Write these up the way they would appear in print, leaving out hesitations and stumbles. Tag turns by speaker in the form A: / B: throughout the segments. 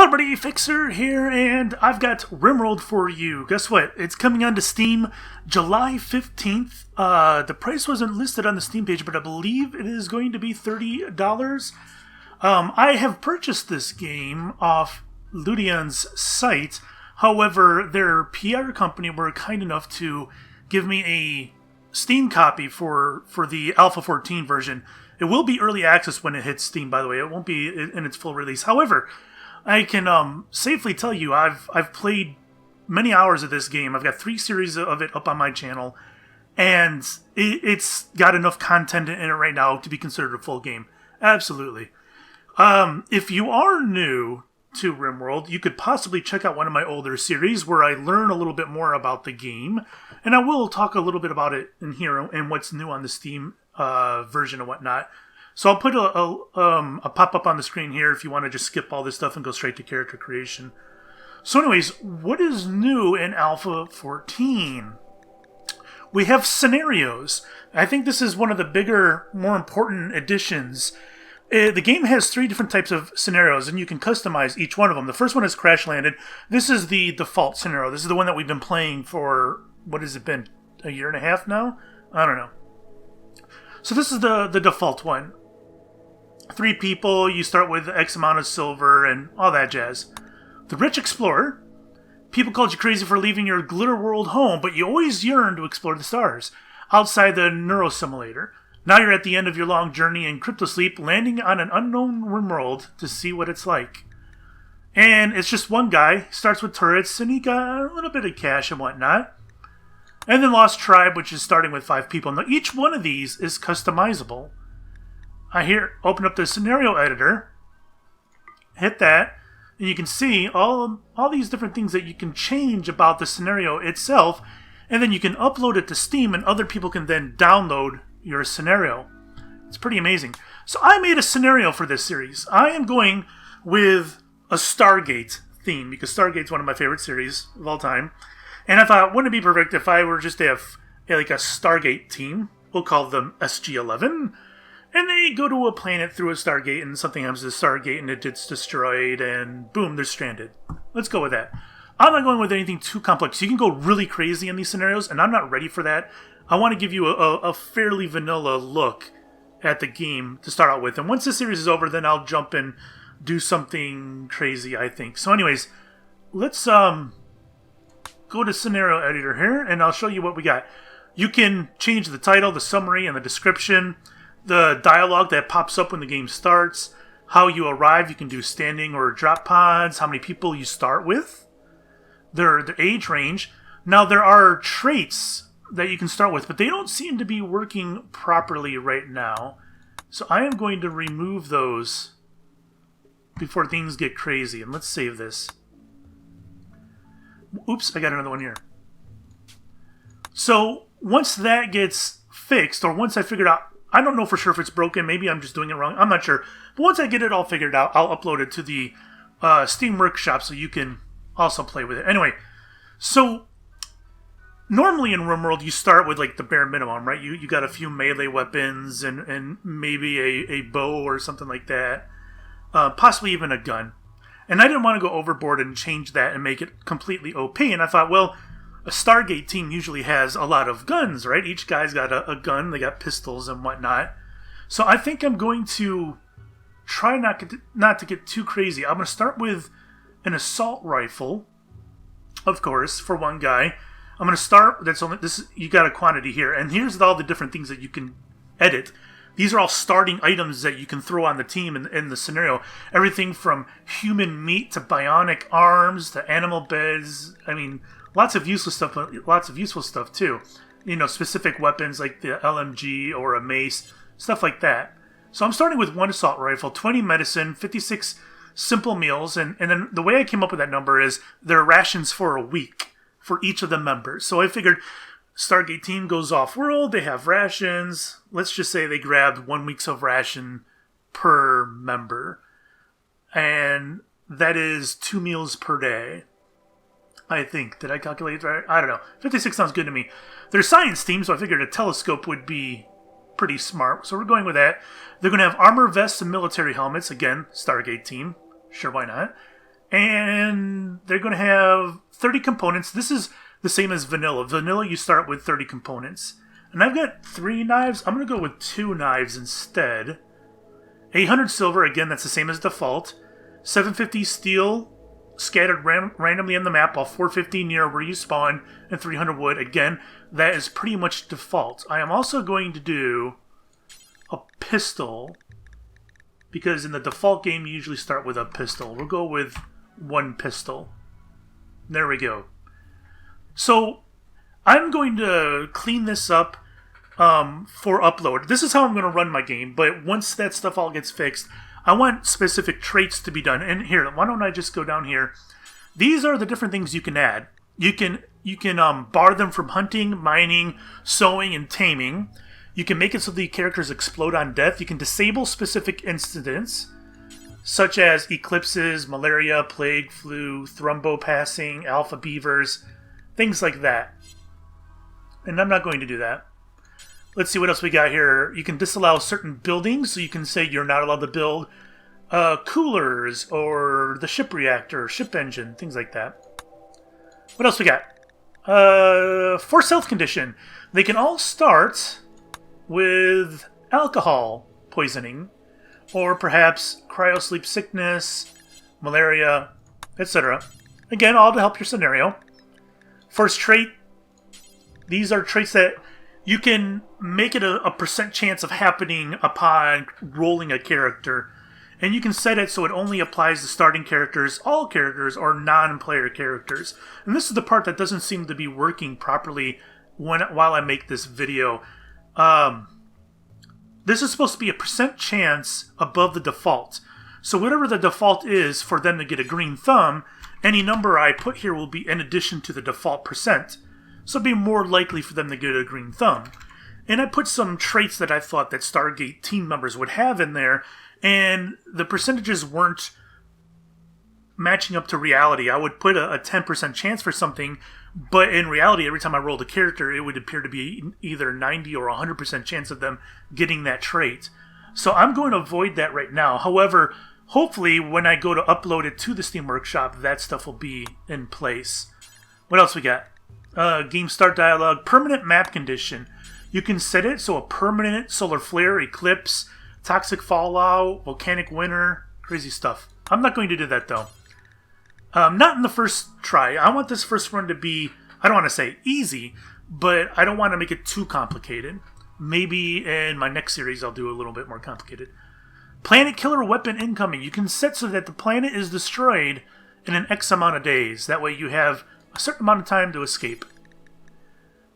A: everybody, Fixer here, and I've got RimWorld for you. Guess what? It's coming onto Steam July 15th. The price wasn't listed on the Steam page, but I believe it is going to be $30. I have purchased this game off Ludian's site. However, their PR company were kind enough to give me a Steam copy for the Alpha 14 version. It will be early access when it hits Steam, by the way. It won't be in its full release. However, I can safely tell you I've played many hours of this game. I've got 3 series of it up on my channel, and it's got enough content in it right now to be considered a full game. Absolutely. If you are new to RimWorld, you could possibly check out one of my older series where I learn a little bit more about the game, and I will talk a little bit about it in here and what's new on the Steam version and whatnot. So I'll put a pop-up on the screen here if you want to just skip all this stuff and go straight to character creation. So anyways, what is new in Alpha 14? We have scenarios. I think this is one of the bigger, more important additions. The game has 3 different types of scenarios, and you can customize each one of them. The first one is Crash Landed. This is the default scenario. This is the one that we've been playing for, what has it been, a year and a half now? I don't know. So this is the default one. 3 people, you start with X amount of silver and all that jazz. The Rich Explorer. People called you crazy for leaving your glitter world home, but you always yearn to explore the stars. Outside the Neurosimulator. Now you're at the end of your long journey in cryptosleep, landing on an unknown RimWorld to see what it's like. And it's just one guy, starts with turrets, and he got a little bit of cash and whatnot. And then Lost Tribe, which is starting with 5 people. Now each one of these is customizable. Open up the scenario editor, hit that, and you can see all these different things that you can change about the scenario itself, and then you can upload it to Steam, and other people can then download your scenario. It's pretty amazing. So I made a scenario for this series. I am going with a Stargate theme, because Stargate's one of my favorite series of all time, and I thought, wouldn't it be perfect if I were just to have like a Stargate team? We'll call them SG-11. And they go to a planet through a Stargate, and something happens to the Stargate, and it gets destroyed, and boom, they're stranded. Let's go with that. I'm not going with anything too complex. You can go really crazy in these scenarios, and I'm not ready for that. I want to give you a fairly vanilla look at the game to start out with. And once the series is over, then I'll jump and do something crazy, I think. So anyways, let's go to Scenario Editor here, and I'll show you what we got. You can change the title, the summary, and the description. The dialogue that pops up when the game starts, how you arrive, you can do standing or drop pods, how many people you start with, their age range. Now there are traits that you can start with, but they don't seem to be working properly right now. So I am going to remove those before things get crazy, and let's save this. Oops, I got another one here. So once that gets fixed, or once I figured out, I don't know for sure if it's broken. Maybe I'm just doing it wrong. I'm not sure. But once I get it all figured out, I'll upload it to the Steam Workshop so you can also play with it. Anyway, so normally in RimWorld, you start with like the bare minimum, right? You got a few melee weapons and maybe a bow or something like that. Possibly even a gun. And I didn't want to go overboard and change that and make it completely OP. And I thought, well, a Stargate team usually has a lot of guns, right? Each guy's got a gun. They got pistols and whatnot. So I think I'm going to try not to get too crazy. I'm going to start with an assault rifle, of course, for one guy. I'm going to start. You got a quantity here, and here's all the different things that you can edit. These are all starting items that you can throw on the team in the scenario. Everything from human meat to bionic arms to animal beds. I mean, lots of useless stuff, but lots of useful stuff too. You know, specific weapons like the LMG or a mace, stuff like that. So I'm starting with 1 assault rifle, 20 medicine, 56 simple meals, and then the way I came up with that number is there are rations for a week for each of the members. So I figured Stargate team goes off-world, they have rations. Let's just say they grabbed 1 week's of ration per member. And that is 2 meals per day. I think. Did I calculate right? I don't know. 56 sounds good to me. They're science team, so I figured a telescope would be pretty smart. So we're going with that. They're going to have armor vests and military helmets. Again, Stargate team. Sure, why not? And they're going to have 30 components. This is the same as vanilla. Vanilla, you start with 30 components. And I've got 3 knives. I'm going to go with 2 knives instead. 800 silver, again, that's the same as default. 750 steel, scattered randomly on the map, while 450 near where you spawn, and 300 wood. Again, that is pretty much default. I am also going to do a pistol, because in the default game, you usually start with a pistol. We'll go with 1 pistol. There we go. So, I'm going to clean this up for upload. This is how I'm going to run my game, but once that stuff all gets fixed, I want specific traits to be done. And here, why don't I just go down here? These are the different things you can add. You can bar them from hunting, mining, sowing, and taming. You can make it so the characters explode on death. You can disable specific incidents, such as eclipses, malaria, plague, flu, thrombo passing, alpha beavers, things like that. And I'm not going to do that. Let's see what else we got here. You can disallow certain buildings, so you can say you're not allowed to build coolers or the ship reactor, ship engine, things like that. What else we got? Forced health condition. They can all start with alcohol poisoning, or perhaps cryosleep sickness, malaria, etc. Again, all to help your scenario. First trait. These are traits that you can make it a percent chance of happening upon rolling a character. And you can set it so it only applies to starting characters, all characters, or non-player characters. And this is the part that doesn't seem to be working properly while I make this video. This is supposed to be a percent chance above the default. So whatever the default is for them to get a green thumb, any number I put here will be in addition to the default percent. So it'd be more likely for them to get a green thumb. And I put some traits that I thought that Stargate Team members would have in there, and the percentages weren't matching up to reality. I would put a 10% chance for something, but in reality, every time I rolled a character, it would appear to be either 90 or 100% chance of them getting that trait. So I'm going to avoid that right now. However, hopefully when I go to upload it to the Steam Workshop, that stuff will be in place. What else we got? Game start dialog, permanent map condition. You can set it so a permanent solar flare, eclipse, toxic fallout, volcanic winter, crazy stuff. I'm not going to do that though. Not in the first try. I want this first run to be, I don't want to say easy, but I don't want to make it too complicated. Maybe in my next series I'll do a little bit more complicated. Planet killer weapon incoming. You can set so that the planet is destroyed in an X amount of days. That way you have a certain amount of time to escape.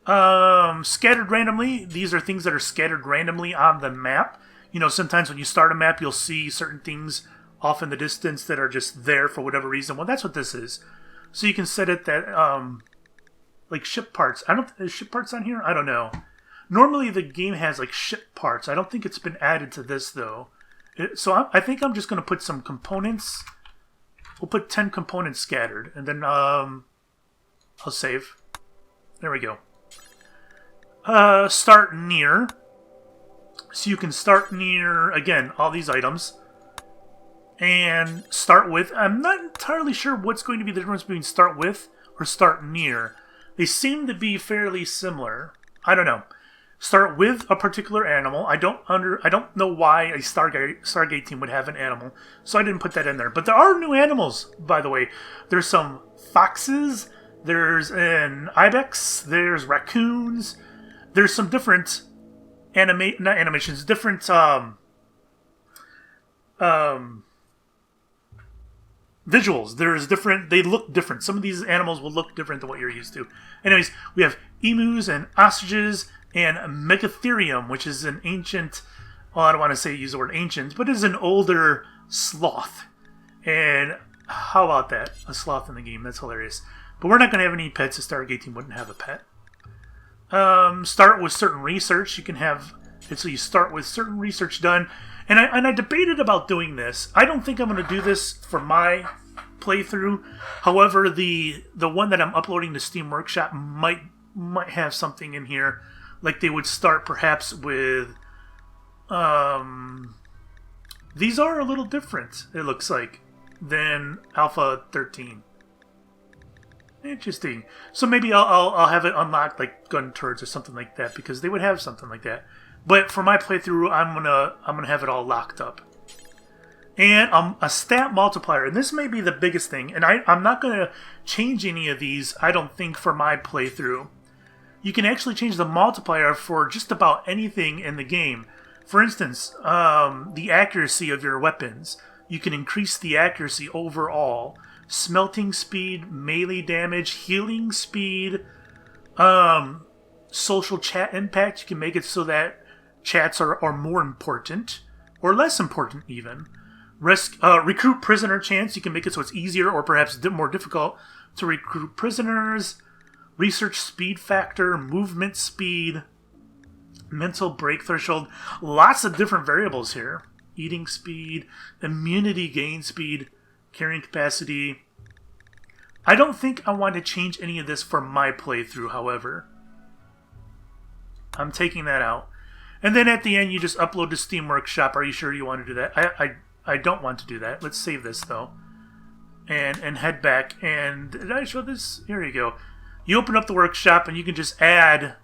A: Scattered randomly. These are things that are scattered randomly on the map. You know, sometimes when you start a map, you'll see certain things off in the distance that are just there for whatever reason. Well, that's what this is. So you can set it that, like ship parts. Is ship parts on here? I don't know. Normally the game has like ship parts. I don't think it's been added to this though. So I think I'm just going to put some components. We'll put 10 components scattered, and then I'll save. There we go. Start near. So you can start near, again, all these items. And start with. I'm not entirely sure what's going to be the difference between start with or start near. They seem to be fairly similar. I don't know. Start with a particular animal. I don't know why a Stargate team would have an animal, so I didn't put that in there. But there are new animals, by the way. There's some foxes. There's an ibex. There's raccoons. There's some different different visuals. There's different. They look different. Some of these animals will look different than what you're used to. Anyways, we have emus and ostriches and Megatherium, which is an ancient. Well, I don't want to use the word ancient, but it is an older sloth. And how about that? A sloth in the game. That's hilarious. But we're not going to have any pets. The Stargate team wouldn't have a pet. Start with certain research. You can have it so you start with certain research done. And I debated about doing this. I don't think I'm going to do this for my playthrough. However, the one that I'm uploading to Steam Workshop might have something in here. Like they would start perhaps with... these are a little different, it looks like. than Alpha 13. Interesting. So maybe I'll have it unlocked like gun turrets or something like that, because they would have something like that. But for my playthrough, I'm gonna have it all locked up. And a stat multiplier, and this may be the biggest thing. And I'm not gonna change any of these, I don't think, for my playthrough. You can actually change the multiplier for just about anything in the game. For instance, the accuracy of your weapons. You can increase the accuracy overall. Smelting speed, melee damage, healing speed, social chat impact. You can make it so that chats are more important, or less important even. Recruit prisoner chance. You can make it so it's easier or perhaps more difficult to recruit prisoners. Research speed factor, movement speed, mental break threshold. Lots of different variables here. Eating speed, immunity gain speed, carrying capacity. I don't think I want to change any of this for my playthrough, however. I'm taking that out. And then at the end, you just upload to Steam Workshop. Are you sure you want to do that? I don't want to do that. Let's save this, though. And head back. And did I show this? Here you go. You open up the workshop, and you can just add...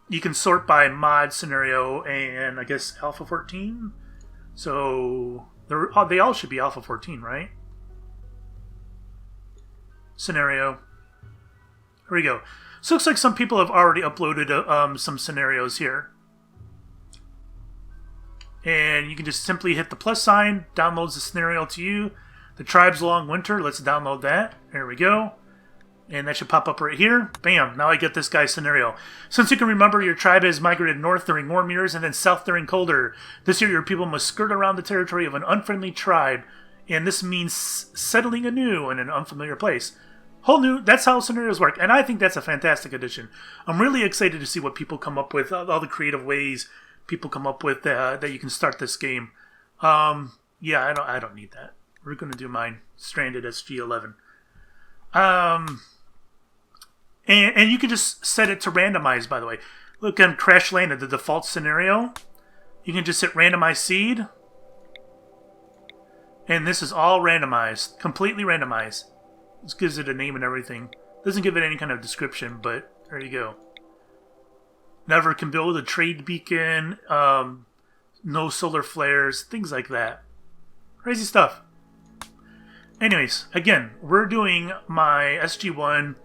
A: You can sort by mod, scenario, and I guess Alpha 14? So they all should be Alpha 14, right? Scenario. Here we go. So it looks like some people have already uploaded some scenarios here. And you can just simply hit the plus sign, downloads the scenario to you. The Tribe's Long Winter, let's download that. There we go. And that should pop up right here. Bam, now I get this guy's scenario. Since you can remember, your tribe has migrated north during warm years and then south during colder. This year, your people must skirt around the territory of an unfriendly tribe, and this means settling anew in an unfamiliar place. Whole new, that's how scenarios work, and I think that's a fantastic addition. I'm really excited to see what people come up with, all the creative ways people come up with that you can start this game. Yeah, I don't need that. We're going to do mine, Stranded SG-11. And you can just set it to randomize, by the way. Look, on Crash Landed, the default scenario. You can just hit randomize seed. And this is all randomized. Completely randomized. This gives it a name and everything. Doesn't give it any kind of description, but there you go. Never can build a trade beacon. No solar flares. Things like that. Crazy stuff. Anyways, again, we're doing my SG-1.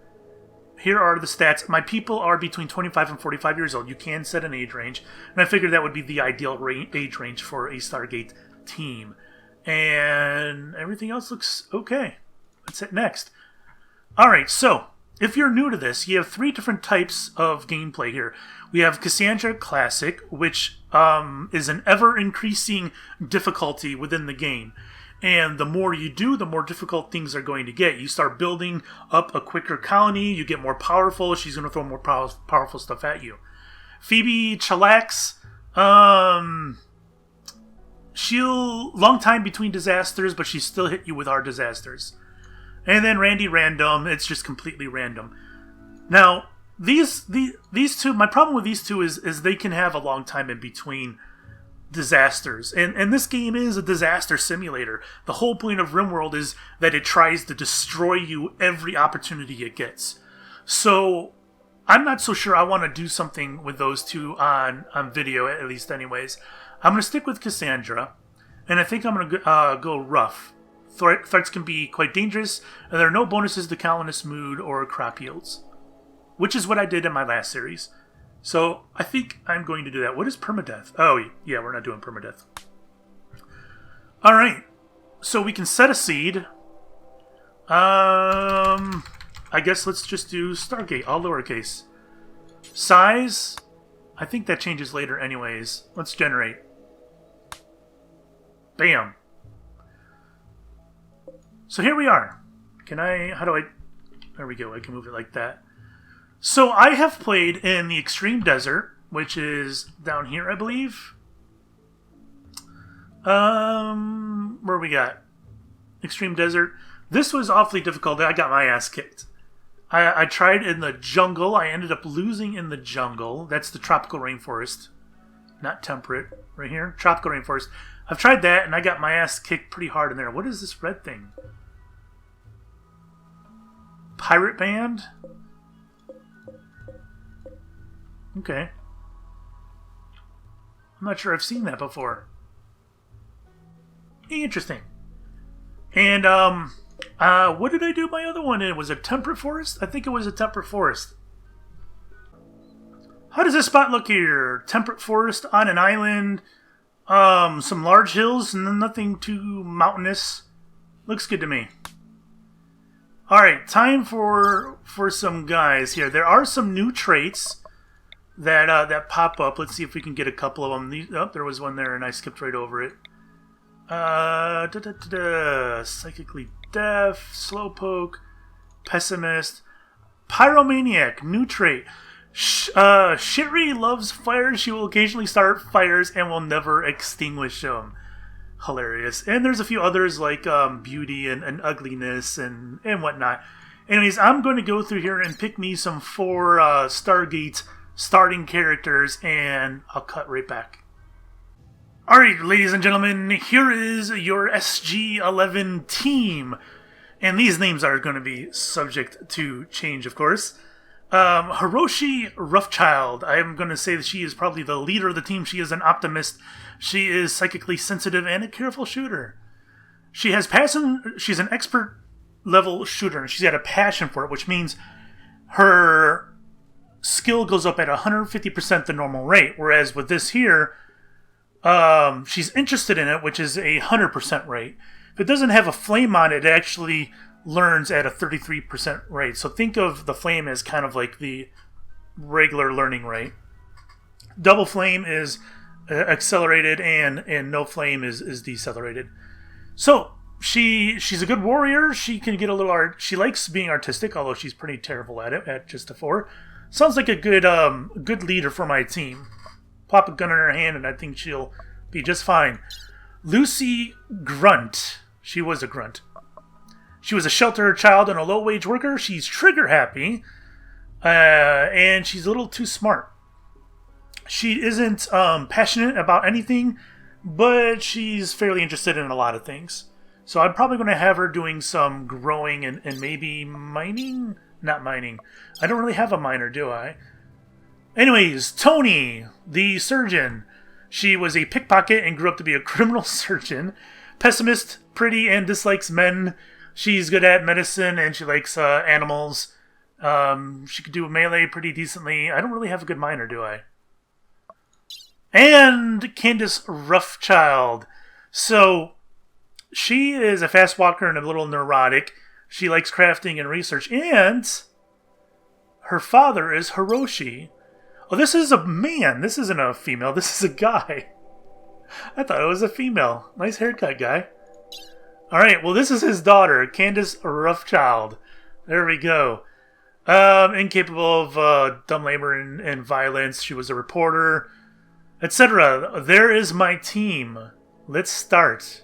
A: Here are the stats. My people are between 25 and 45 years old. You can set an age range. And I figured that would be the ideal age range for a Stargate team. And everything else looks okay. Let's hit next. Alright, so, if you're new to this, you have 3 different types of gameplay here. We have Cassandra Classic, which is an ever-increasing difficulty within the game. And the more you do, the more difficult things are going to get. You start building up a quicker colony, you get more powerful, she's going to throw more powerful stuff at you. Phoebe Chillax, she'll long time between disasters, but she still hit you with hard disasters. And then Randy Random, it's just completely random. Now, these two, my problem with these two is they can have a long time in between disasters. And this game is a disaster simulator. The whole point of RimWorld is that it tries to destroy you every opportunity it gets. So I'm not so sure I want to do something with those two on video, at least anyways. I'm going to stick with Cassandra, and I think I'm going to go rough. Threats can be quite dangerous, and there are no bonuses to colonist mood or crop yields, which is what I did in my last series. So, I think I'm going to do that. What is permadeath? Oh, yeah, we're not doing permadeath. Alright. So, we can set a seed. I guess let's just do Stargate, all lowercase. Size. I think that changes later anyways. Let's generate. Bam. So, here we are. How do I... There we go, I can move it like that. So I have played in the Extreme Desert, which is down here, I believe. Where we got? Extreme Desert. This was awfully difficult. I got my ass kicked. I tried in the jungle. I ended up losing in the jungle. That's the tropical rainforest. Not temperate. Right here. Tropical rainforest. I've tried that, and I got my ass kicked pretty hard in there. What is this red thing? Pirate band? Okay. I'm not sure I've seen that before. Interesting. And, what did I do my other one in? Was it Temperate Forest? I think it was a Temperate Forest. How does this spot look here? Temperate Forest on an island. Some large hills, and nothing too mountainous. Looks good to me. Alright, time for some guys here. There are some new traits that pop up. Let's see if we can get a couple of them. Oh, there was one there, and I skipped right over it. Psychically deaf, slowpoke, pessimist, pyromaniac, new trait. Shiri loves fire. She will occasionally start fires and will never extinguish them. Hilarious. And there's a few others like beauty and ugliness and whatnot. Anyways, I'm going to go through here and pick me some 4 Stargate starting characters, and I'll cut right back. Alright, ladies and gentlemen, here is your SG-11 team. And these names are going to be subject to change, of course. Hiroshi Roughchild. I'm going to say that she is probably the leader of the team. She is an optimist. She is psychically sensitive and a careful shooter. She has passion. She's an expert level shooter, and she's got a passion for it, which means her skill goes up at 150% the normal rate. Whereas with this here, she's interested in it, which is a 100% rate. If it doesn't have a flame on it, it actually learns at a 33% rate. So think of the flame as kind of like the regular learning rate. Double flame is accelerated, and no flame is decelerated. So she's a good warrior. She can get a little art. She likes being artistic, although she's pretty terrible at it at just a 4. Sounds like a good leader for my team. Pop a gun in her hand, and I think she'll be just fine. Lucy Grunt. She was a grunt. She was a sheltered child and a low-wage worker. She's trigger-happy, and she's a little too smart. She isn't passionate about anything, but she's fairly interested in a lot of things. So I'm probably going to have her doing some growing and maybe mining? Not mining. I don't really have a miner, do I? Anyways, Tony, the surgeon. She was a pickpocket and grew up to be a criminal surgeon. Pessimist, pretty, and dislikes men. She's good at medicine, and she likes animals. She could do melee pretty decently. I don't really have a good miner, do I? And Candace Roughchild. So, she is a fast walker and a little neurotic. She likes crafting and research. And her father is Hiroshi. Oh, this is a man. This isn't a female. This is a guy. I thought it was a female. Nice haircut, guy. Alright, well, this is his daughter, Candace Roughchild. There we go. Incapable of dumb labor and violence. She was a reporter, etc. There is my team. Let's start.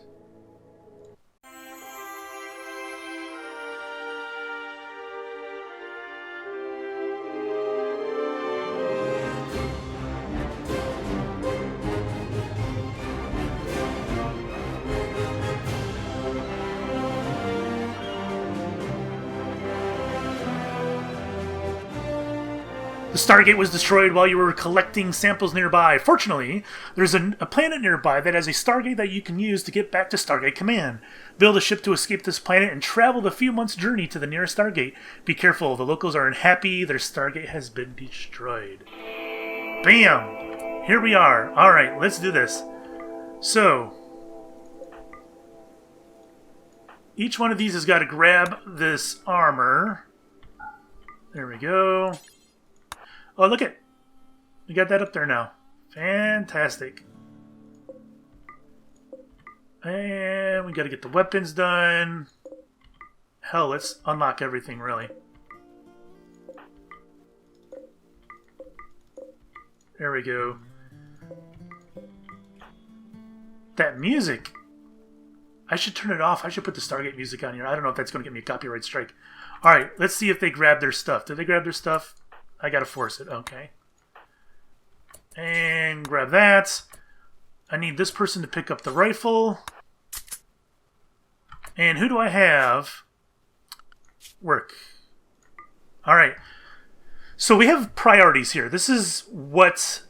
A: The Stargate was destroyed while you were collecting samples nearby. Fortunately, there's a planet nearby that has a Stargate that you can use to get back to Stargate Command. Build a ship to escape this planet and travel the few months' journey to the nearest Stargate. Be careful, the locals are unhappy. Their Stargate has been destroyed. Bam! Here we are. Alright, let's do this. So, each one of these has got to grab this armor. There we go. Oh, look it. We got that up there now. Fantastic. And we got to get the weapons done. Hell, let's unlock everything, really. There we go. That music. I should turn it off. I should put the Stargate music on here. I don't know if that's going to get me a copyright strike. Alright, let's see if they grab their stuff. Did they grab their stuff? I gotta force it. Okay. And grab that. I need this person to pick up the rifle. And who do I have? Work. Alright. So we have priorities here. This is what...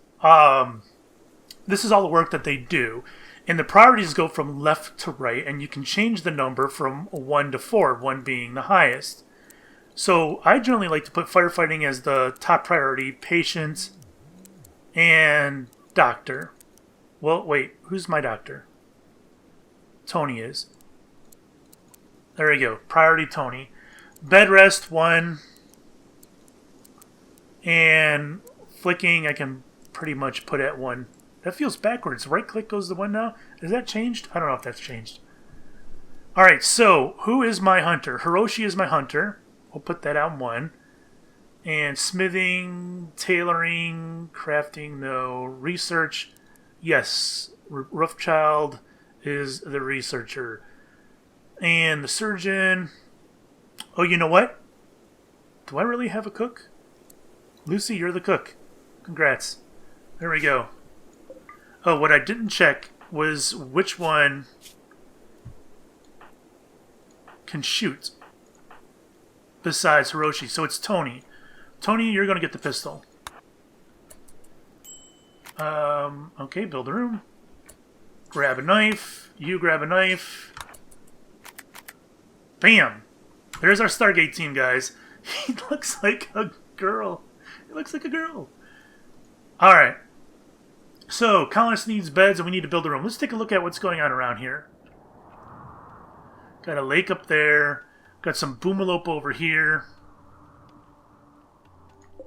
A: this is all the work that they do. And the priorities go from left to right, and you can change the number from 1 to 4, 1 being the highest. So I generally like to put firefighting as the top priority, patient, and doctor. Well, wait, who's my doctor? Tony is. There we go, priority Tony. Bed rest 1. And flicking I can pretty much put at 1. That feels backwards. Right click goes to 1 now. Is that changed? I don't know if that's changed. Alright, so who is my hunter? Hiroshi is my hunter. We'll put that on 1. And smithing, tailoring, crafting, no. Research, yes. Rougchild is the researcher. And the surgeon... Oh, you know what? Do I really have a cook? Lucy, you're the cook. Congrats. There we go. Oh, what I didn't check was which one can shoot besides Hiroshi. So it's Tony. Tony, you're going to get the pistol. Okay, build a room. Grab a knife. You grab a knife. Bam! There's our Stargate team, guys. He looks like a girl. He looks like a girl. Alright. So, colonist needs beds and we need to build a room. Let's take a look at what's going on around here. Got a lake up there. Got some boomalope over here.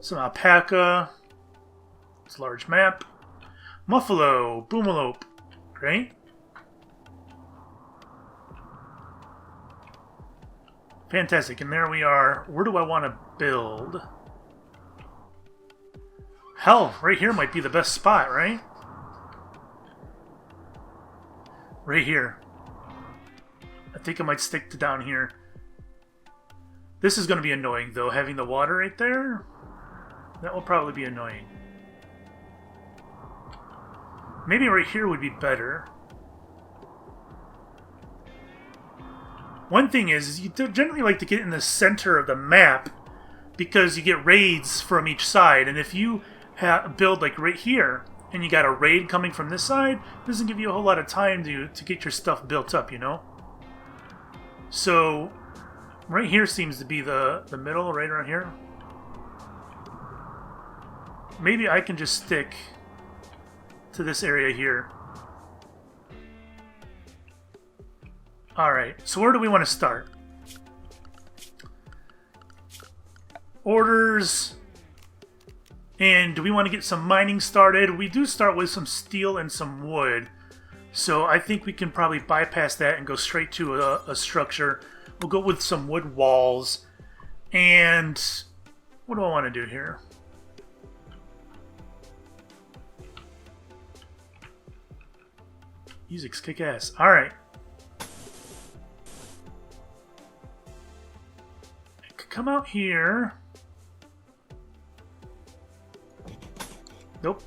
A: Some alpaca. It's a large map. Muffalo. Boomalope. Great. Fantastic. And there we are. Where do I want to build? Hell, right here might be the best spot, right? Right here. I think I might stick to down here. This is going to be annoying, though, having the water right there. That will probably be annoying. Maybe right here would be better. One thing is you generally like to get in the center of the map because you get raids from each side. And if you build like right here and you got a raid coming from this side, it doesn't give you a whole lot of time to get your stuff built up, you know? So right here seems to be the middle, right around here. Maybe I can just stick to this area here. Alright, so where do we want to start? Orders. And do we want to get some mining started? We do start with some steel and some wood. So I think we can probably bypass that and go straight to a structure. We'll go with some wood walls. And what do I want to do here? Music's kick-ass. Alright. I could come out here. Nope.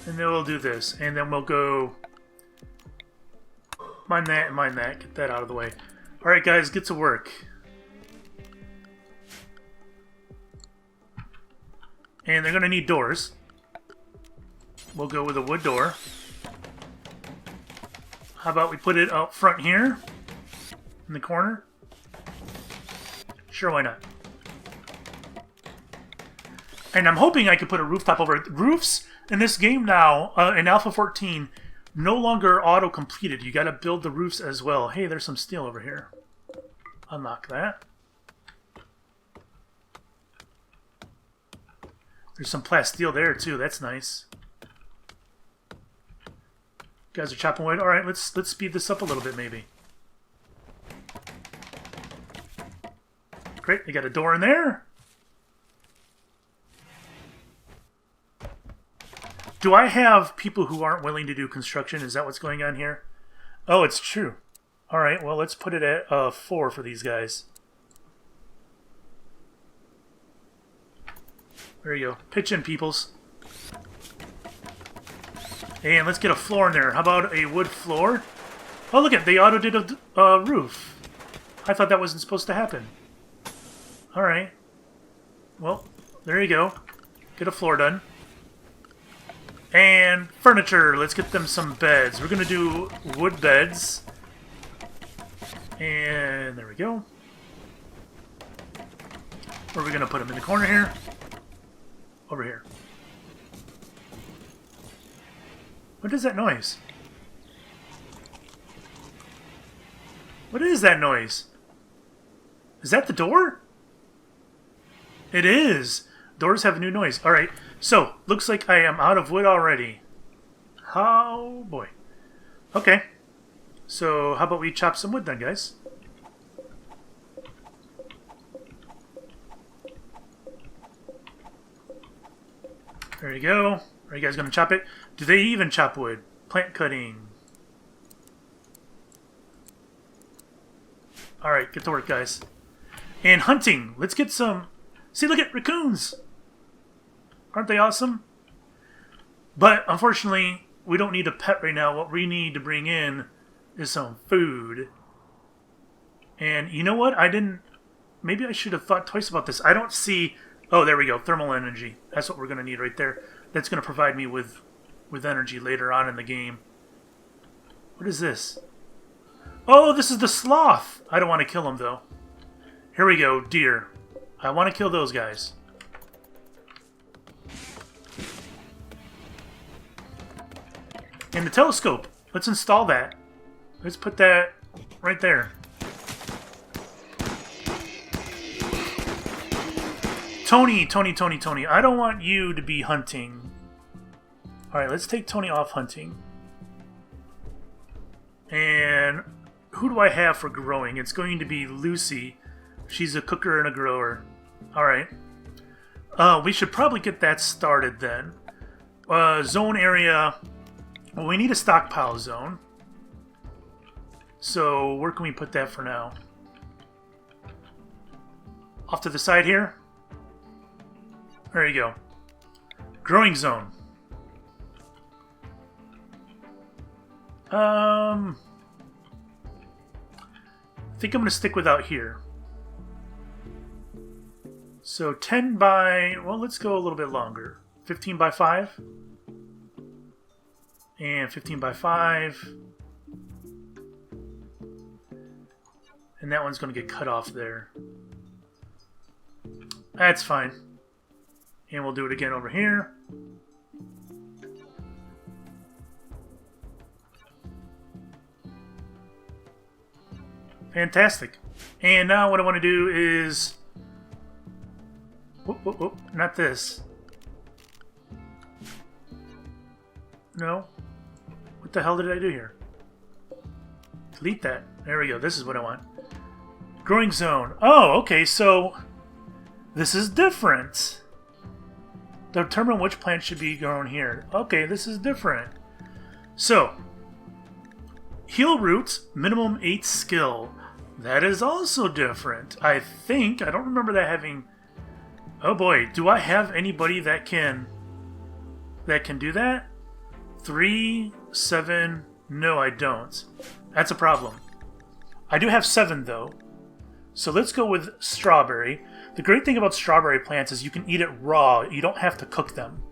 A: And then we'll do this. And then we'll go mine that and mine that. Get that out of the way. Alright guys, get to work. And they're going to need doors. We'll go with a wood door. How about we put it out front here? In the corner? Sure, why not? And I'm hoping I could put a rooftop over it. Roofs in this game now, in Alpha 14, no longer auto-completed. You gotta build the roofs as well. Hey, there's some steel over here. Unlock that. There's some plasteel there too. That's nice. You guys are chopping wood. All right, let's speed this up a little bit, maybe. Great, they got a door in there. Do I have people who aren't willing to do construction? Is that what's going on here? Oh, it's true. All right, well, let's put it at 4 for these guys. There you go. Pitch in, peoples. And let's get a floor in there. How about a wood floor? Oh, look at, they auto did a roof. I thought that wasn't supposed to happen. Alright. Well, there you go. Get a floor done. And furniture. Let's get them some beds. We're going to do wood beds. And there we go. Where are we going to put them? In the corner here? Over here. What is that noise? What is that noise? Is that the door? It is. Doors have a new noise. Alright, so, looks like I am out of wood already. Oh, boy. Okay. So, how about we chop some wood then, guys? There you go. Are you guys going to chop it? Do they even chop wood? Plant cutting. Alright, get to work, guys. And hunting. Let's get some... See, look at raccoons! Aren't they awesome? But, unfortunately, we don't need a pet right now. What we need to bring in is some food. And you know what? I didn't... Maybe I should have thought twice about this. I don't see... Oh, there we go. Thermal energy. That's what we're going to need right there. That's going to provide me with energy later on in the game. What is this? Oh, this is the sloth! I don't want to kill him, though. Here we go. Deer. I want to kill those guys. And the telescope. Let's install that. Let's put that right there. Tony. I don't want you to be hunting. Alright, let's take Tony off hunting. And who do I have for growing? It's going to be Lucy. She's a cooker and a grower. Alright. We should probably get that started then. Zone area. Well, we need a stockpile zone. So, where can we put that for now? Off to the side here? There you go. Growing zone. I think I'm going to stick with out here. So 10 by... Well, let's go a little bit longer. 15 by 5. And 15 by 5. And that one's going to get cut off there. That's fine. And we'll do it again over here. Fantastic. And now what I want to do is... Whoop, not this. No. What the hell did I do here? Delete that. There we go. This is what I want. Growing zone. Oh, okay, so... This is different. Determine which plant should be grown here. Okay, this is different. So, heal roots, minimum 8 skill. That is also different. I think, I don't remember that having... Oh boy, do I have anybody that can do that? 3, 7, no I don't. That's a problem. I do have 7 though. So let's go with strawberry. The great thing about strawberry plants is you can eat it raw. You don't have to cook them.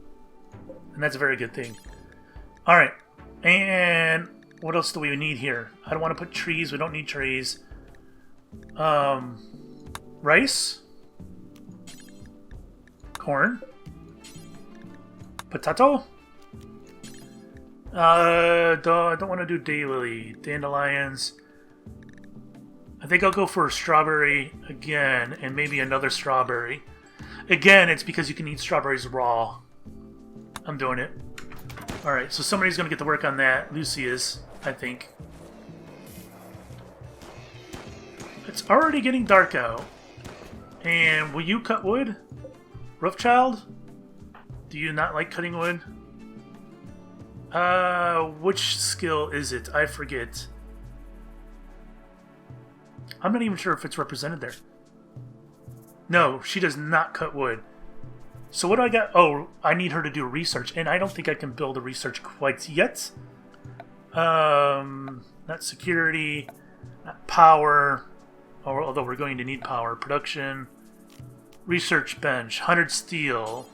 A: And that's a very good thing. Alright. And what else do we need here? I don't want to put trees. We don't need trees. Rice. Corn. Potato. I don't want to do daily. Dandelions. I think I'll go for a strawberry again, and maybe another strawberry. Again, it's because you can eat strawberries raw. I'm doing it. Alright, so somebody's going to get to work on that. Lucy is, I think. It's already getting dark out. And will you cut wood? Roughchild? Do you not like cutting wood? Which skill is it? I forget. I'm not even sure if it's represented there. No, she does not cut wood. So what do I got? Oh, I need her to do research, and I don't think I can build a research quite yet. Not security, not power, although we're going to need power. Production, research bench, 100 steel.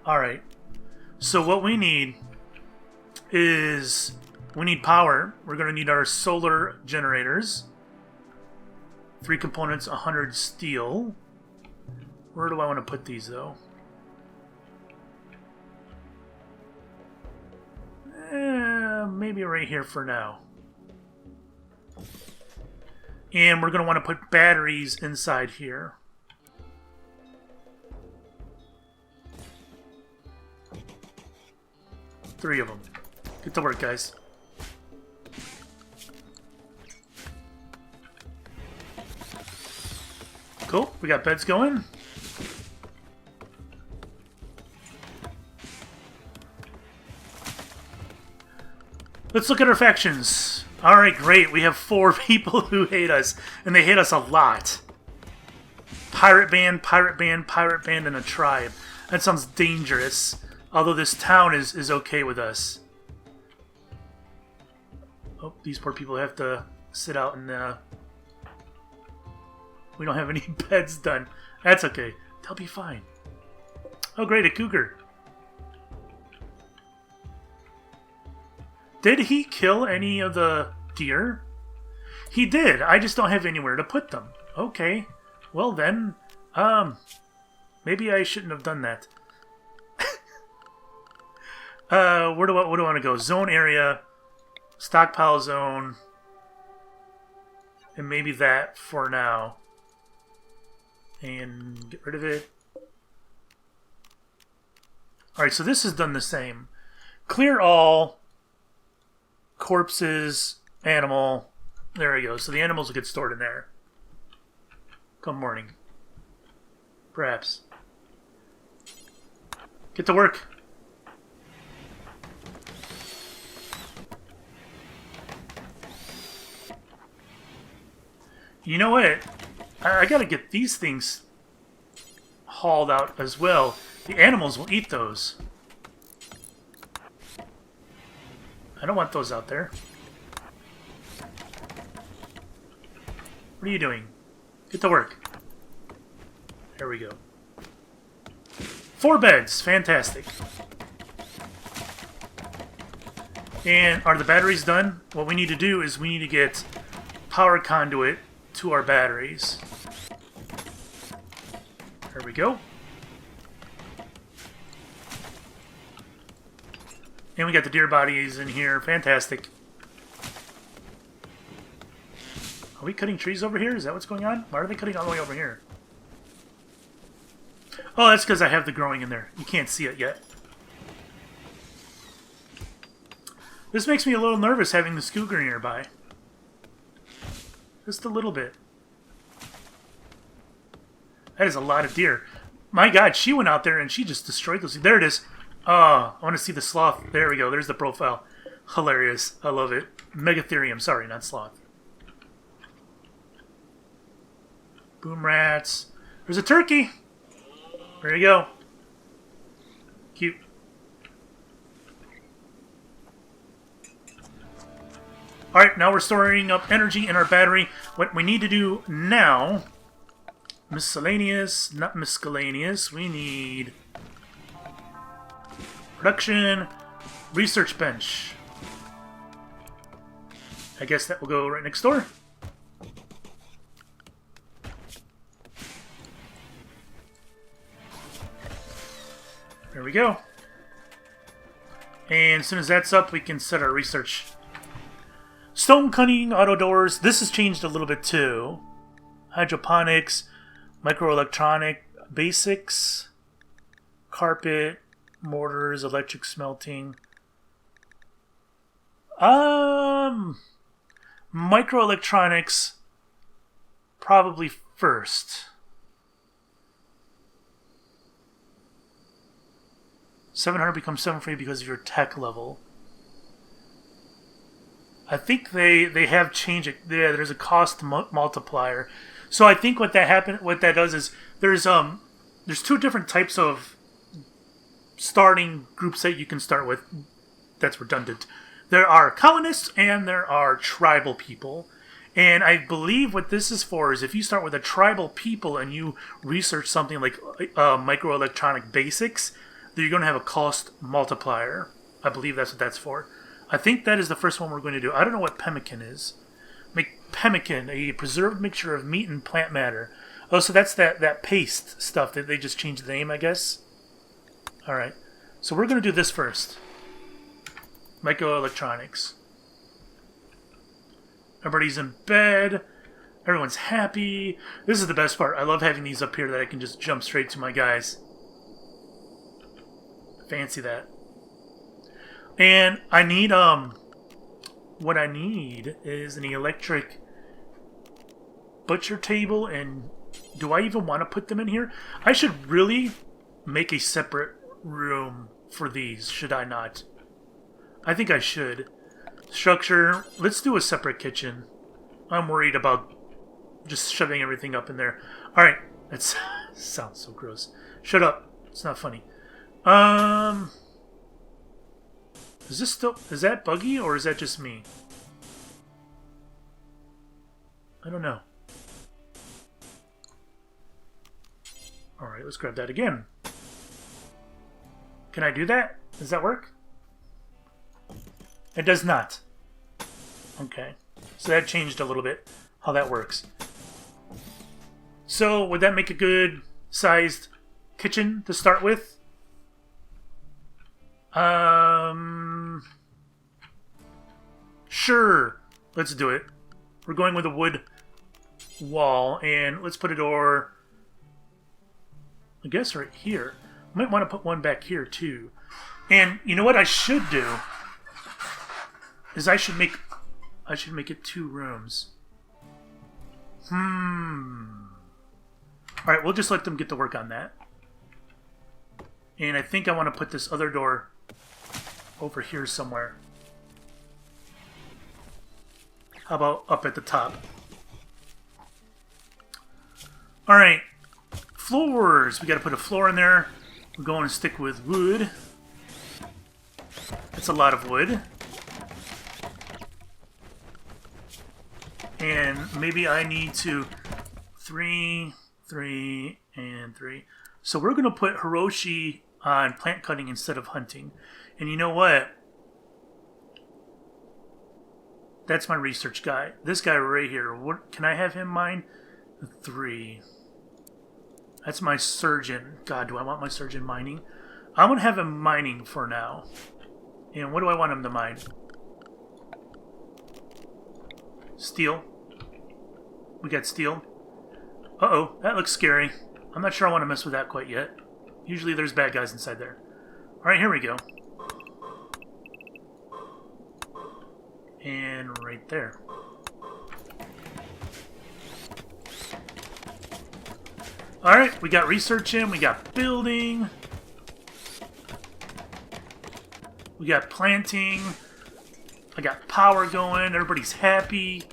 A: Alright, so what we need is, we need power. We're going to need our solar generators. 3 components, 100 steel. Where do I want to put these, though? Maybe right here for now. And we're going to want to put batteries inside here. Three of them. Get to work, guys. Cool. We got beds going. Let's look at our factions. Alright, great. We have 4 people who hate us, and they hate us a lot. Pirate band, pirate band, pirate band, and a tribe. That sounds dangerous. Although this town is okay with us. Oh, these poor people have to sit out and we don't have any beds done. That's okay. They'll be fine. Oh great, a cougar. Did he kill any of the deer? He did. I just don't have anywhere to put them. Okay. Well then, maybe I shouldn't have done that. Where do I want to go? Zone area, stockpile zone, and maybe that for now. And get rid of it. Alright, so this is done the same. Clear all. Corpses, animal. There we go. So the animals will get stored in there. Come morning. Perhaps. Get to work. You know what? I gotta get these things hauled out as well. The animals will eat those. I don't want those out there. What are you doing? Get to work. There we go. 4 beds. Fantastic. And are the batteries done? What we need to do is we need to get power conduit to our batteries. There we go. And we got the deer bodies in here. Fantastic. Are we cutting trees over here? Is that what's going on? Why are they cutting all the way over here? Oh, that's because I have the growing in there. You can't see it yet. This makes me a little nervous having the cougar nearby. Just a little bit. That is a lot of deer. My god, she went out there and she just destroyed those. There it is. Oh, I want to see the sloth. There we go. There's the profile. Hilarious. I love it. Megatherium. Sorry, not sloth. Boom rats. There's a turkey. There you go. Cute. Alright, now we're storing up energy in our battery. What we need to do now... Miscellaneous, not miscellaneous. We need... Production, research bench. I guess that will go right next door. There we go. And as soon as that's up, we can set our research. Stone cutting, auto doors. This has changed a little bit too. Hydroponics, microelectronic basics, carpet, mortars, electric smelting. Microelectronics probably first. 700 becomes 740 because of your tech level. I think they have changed it. Yeah, there's a cost multiplier. So I think what that does is there's there's two different types of starting groups that you can start with. That's redundant. There are colonists and there are tribal people. And I believe what this is for is if you start with a tribal people and you research something like microelectronic basics, then you're going to have a cost multiplier. I believe that's what that's for. I think that is the first one we're going to do. I don't know what pemmican is. Make pemmican, a preserved mixture of meat and plant matter. Oh, so that's that paste stuff that they just changed the name, I guess. Alright. So we're going to do this first. Microelectronics. Everybody's in bed. Everyone's happy. This is the best part. I love having these up here that I can just jump straight to my guys. Fancy that. And I need, what I need is an electric butcher table, and do I even want to put them in here? I should really make a separate room for these, should I not? I think I should. Structure, let's do a separate kitchen. I'm worried about just shoving everything up in there. Alright, that sounds so gross. Shut up, it's not funny. Is this still, is that buggy or is that just me? I don't know. Alright, let's grab that again. Can I do that? Does that work? It does not. Okay. So that changed a little bit how that works. So would that make a good sized kitchen to start with? Sure. Let's do it. We're going with a wood wall, and let's put a door, I guess, right here. Might want to put one back here too. And you know what I should do is I should make it 2 rooms. Alright, we'll just let them get to work on that. And I think I want to put this other door over here somewhere. How about up at the top? Alright. Floors. We gotta put a floor in there. We're going to stick with wood. That's a lot of wood. And maybe I need to 3, 3, and 3. So we're going to put Hiroshi on plant cutting instead of hunting. And you know what? That's my research guy. This guy right here. What, can I have him mine? 3. That's my surgeon. God, do I want my surgeon mining? I'm going to have him mining for now. And what do I want him to mine? Steel. We got steel. Uh-oh, that looks scary. I'm not sure I want to mess with that quite yet. Usually there's bad guys inside there. Alright, here we go. And right there. Alright, we got research in, we got building. We got planting. I got power going, everybody's happy.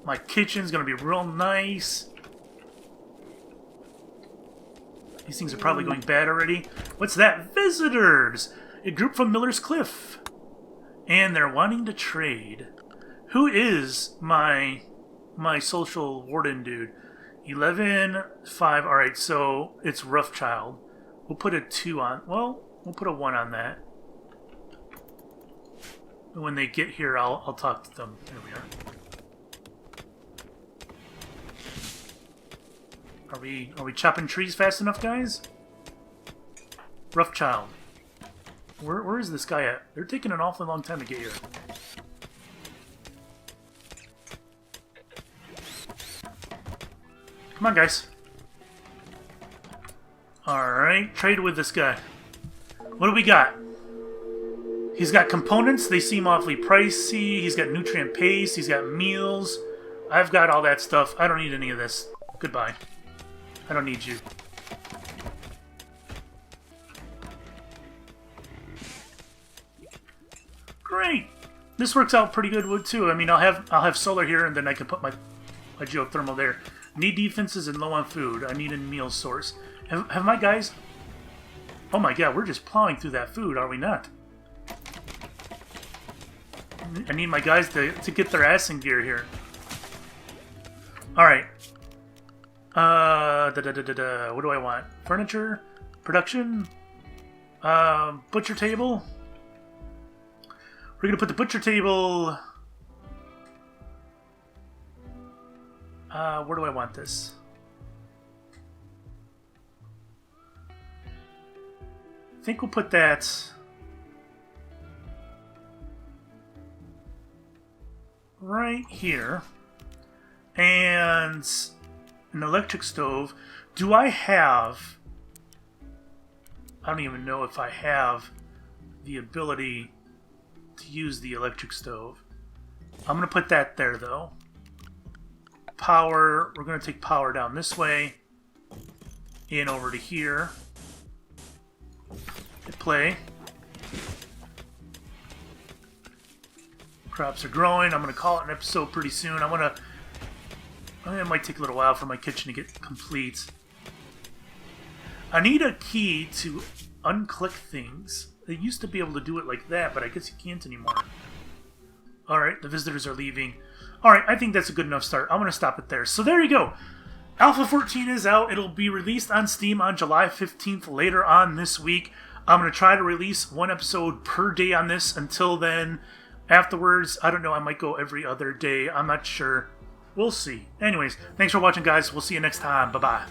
A: My kitchen's gonna be real nice. These things are probably going bad already. What's that? Visitors! A group from Miller's Cliff. And they're wanting to trade. Who is my social warden dude? 11, 5. Alright, so it's Roughchild. We'll put a 2 on. Well, we'll put a 1 on that. When they get here, I'll talk to them. There we are. Are we chopping trees fast enough, guys? Roughchild. Where is this guy at? They're taking an awfully long time to get here. Come on, guys. Alright, trade with this guy. What do we got? He's got components. They seem awfully pricey. He's got nutrient paste. He's got meals. I've got all that stuff. I don't need any of this. Goodbye. I don't need you. Great. This works out pretty good wood too. I mean, I'll have solar here, and then I can put my geothermal there. Need defenses and low on food. I need a meal source. Have my guys... Oh my god, we're just plowing through that food, are we not? I need my guys to get their ass in gear here. Alright. What do I want? Furniture? Production? Butcher table? We're gonna put the butcher table... where do I want this? I think we'll put that right here. And an electric stove. Do I have... I don't even know if I have the ability to use the electric stove. I'm going to put that there, though. Power. We're going to take power down this way. And over to here. Hit play. Crops are growing. I'm going to call it an episode pretty soon. It might take a little while for my kitchen to get complete. I need a key to unclick things. They used to be able to do it like that, but I guess you can't anymore. Alright, the visitors are leaving. Alright, I think that's a good enough start. I'm going to stop it there. So there you go. Alpha 14 is out. It'll be released on Steam on July 15th later on this week. I'm going to try to release one episode per day on this until then. Afterwards, I don't know, I might go every other day. I'm not sure. We'll see. Anyways, thanks for watching, guys. We'll see you next time. Bye-bye.